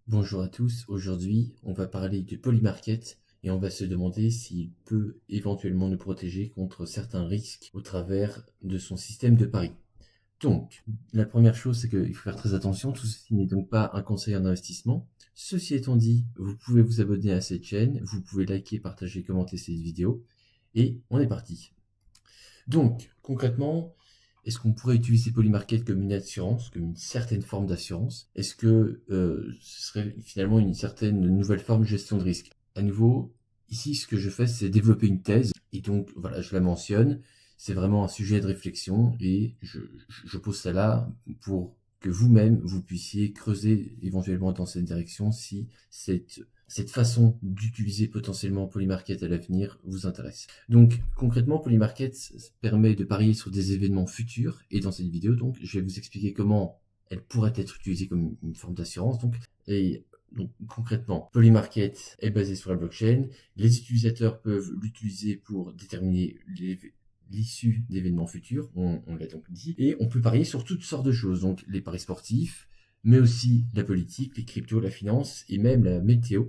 Bonjour à tous, aujourd'hui on va parler de Polymarket et on va se demander s'il peut éventuellement nous protéger contre certains risques au travers de son système de paris. Donc, la première chose c'est qu'il faut faire très attention, tout ceci n'est donc pas un conseil en investissement. Ceci étant dit, vous pouvez vous abonner à cette chaîne, vous pouvez liker, partager, commenter cette vidéo et on est parti. Donc, concrètement, est-ce qu'on pourrait utiliser Polymarket comme une assurance, comme une certaine forme d'assurance? Est-ce que ce serait finalement une certaine nouvelle forme de gestion de risque? À nouveau, ici, ce que je fais, c'est développer une thèse, et donc voilà, je la mentionne. C'est vraiment un sujet de réflexion, et je pose ça là pour que vous-même, vous puissiez creuser éventuellement dans cette direction si cette façon d'utiliser potentiellement Polymarket à l'avenir vous intéresse. Donc concrètement, Polymarket permet de parier sur des événements futurs, et dans cette vidéo, donc, je vais vous expliquer comment elle pourrait être utilisée comme une forme d'assurance. Donc concrètement, Polymarket est basé sur la blockchain. Les utilisateurs peuvent l'utiliser pour déterminer l'issue d'événements futurs, on l'a donc dit, et on peut parier sur toutes sortes de choses, donc les paris sportifs, mais aussi la politique, les cryptos, la finance et même la météo.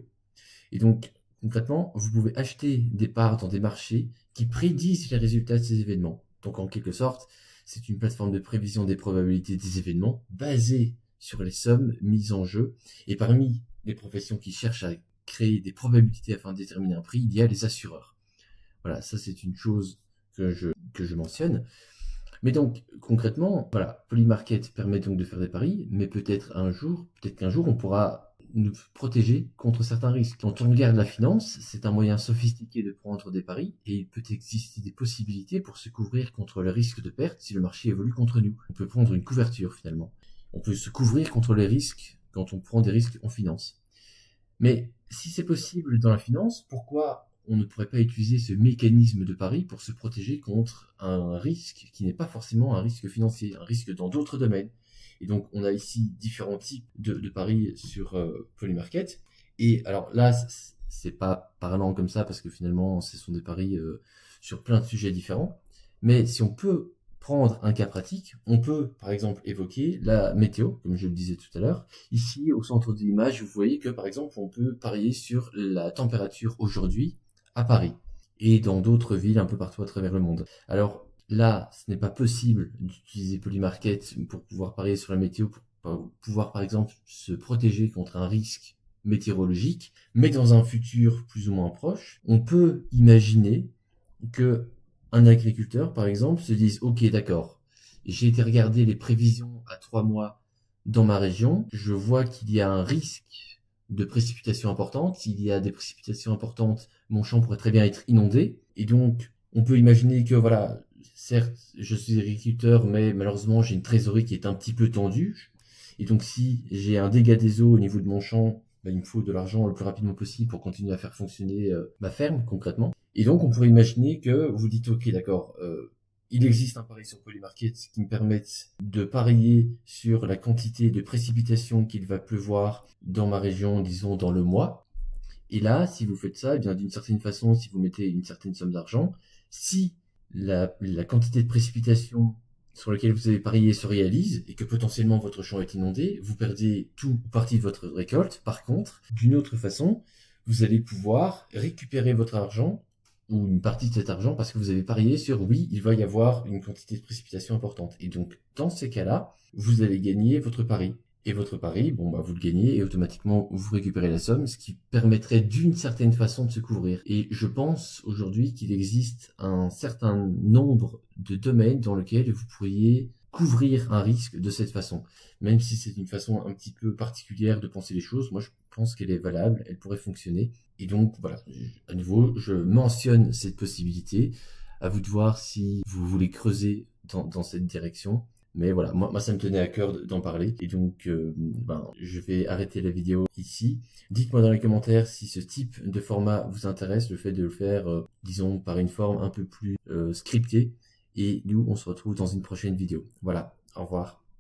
Et donc, concrètement, vous pouvez acheter des parts dans des marchés qui prédisent les résultats de ces événements. Donc, en quelque sorte, c'est une plateforme de prévision des probabilités des événements basée sur les sommes mises en jeu. Et parmi les professions qui cherchent à créer des probabilités afin de déterminer un prix, il y a les assureurs. Voilà, ça c'est une chose que je mentionne. Mais donc, concrètement, voilà, Polymarket permet donc de faire des paris, mais peut-être qu'un jour, on pourra nous protéger contre certains risques. Quand on regarde la finance, c'est un moyen sophistiqué de prendre des paris, et il peut exister des possibilités pour se couvrir contre le risque de perte si le marché évolue contre nous. On peut prendre une couverture finalement. On peut se couvrir contre les risques quand on prend des risques en finance. Mais si c'est possible dans la finance, pourquoi on ne pourrait pas utiliser ce mécanisme de pari pour se protéger contre un risque qui n'est pas forcément un risque financier, un risque dans d'autres domaines? Et donc on a ici différents types de paris sur Polymarket. Et alors là, c'est pas parlant comme ça parce que finalement ce sont des paris sur plein de sujets différents. Mais si on peut prendre un cas pratique, on peut par exemple évoquer la météo, comme je le disais tout à l'heure. Ici, au centre de l'image, vous voyez que par exemple, on peut parier sur la température aujourd'hui à Paris et dans d'autres villes un peu partout à travers le monde. Alors là, ce n'est pas possible d'utiliser Polymarket pour pouvoir parier sur la météo, pour pouvoir par exemple se protéger contre un risque météorologique, mais dans un futur plus ou moins proche, on peut imaginer que un agriculteur, par exemple, se dise, ok, d'accord, j'ai été regarder les prévisions à 3 mois dans ma région, je vois qu'il y a un risque de précipitations importantes, s'il y a des précipitations importantes, mon champ pourrait très bien être inondé, et donc on peut imaginer que voilà, certes, je suis agriculteur, mais malheureusement j'ai une trésorerie qui est un petit peu tendue, et donc si j'ai un dégât des eaux au niveau de mon champ, ben, il me faut de l'argent le plus rapidement possible pour continuer à faire fonctionner ma ferme concrètement. Et donc, on pourrait imaginer que vous dites, ok, d'accord, il existe un pari sur Polymarket qui me permette de parier sur la quantité de précipitations qu'il va pleuvoir dans ma région, disons, dans le mois. Et là, si vous faites ça, eh bien, d'une certaine façon, si vous mettez une certaine somme d'argent, si la quantité de précipitations sur laquelle vous avez parié se réalise et que potentiellement votre champ est inondé, vous perdez tout ou partie de votre récolte. Par contre, d'une autre façon, vous allez pouvoir récupérer votre argent ou une partie de cet argent parce que vous avez parié sur oui, il va y avoir une quantité de précipitation importante. Et donc, dans ces cas-là, vous allez gagner votre pari. Et votre pari, bon, bah, vous le gagnez et automatiquement vous récupérez la somme, ce qui permettrait d'une certaine façon de se couvrir. Et je pense aujourd'hui qu'il existe un certain nombre de domaines dans lesquels vous pourriez couvrir un risque de cette façon. Même si c'est une façon un petit peu particulière de penser les choses, moi je pense qu'elle est valable, elle pourrait fonctionner. Et donc voilà, à nouveau, je mentionne cette possibilité. À vous de voir si vous voulez creuser dans cette direction. Mais voilà, moi ça me tenait à cœur d'en parler. Et donc, je vais arrêter la vidéo ici. Dites-moi dans les commentaires si ce type de format vous intéresse, le fait de le faire, disons, par une forme un peu plus scriptée. Et nous, on se retrouve dans une prochaine vidéo. Voilà, au revoir.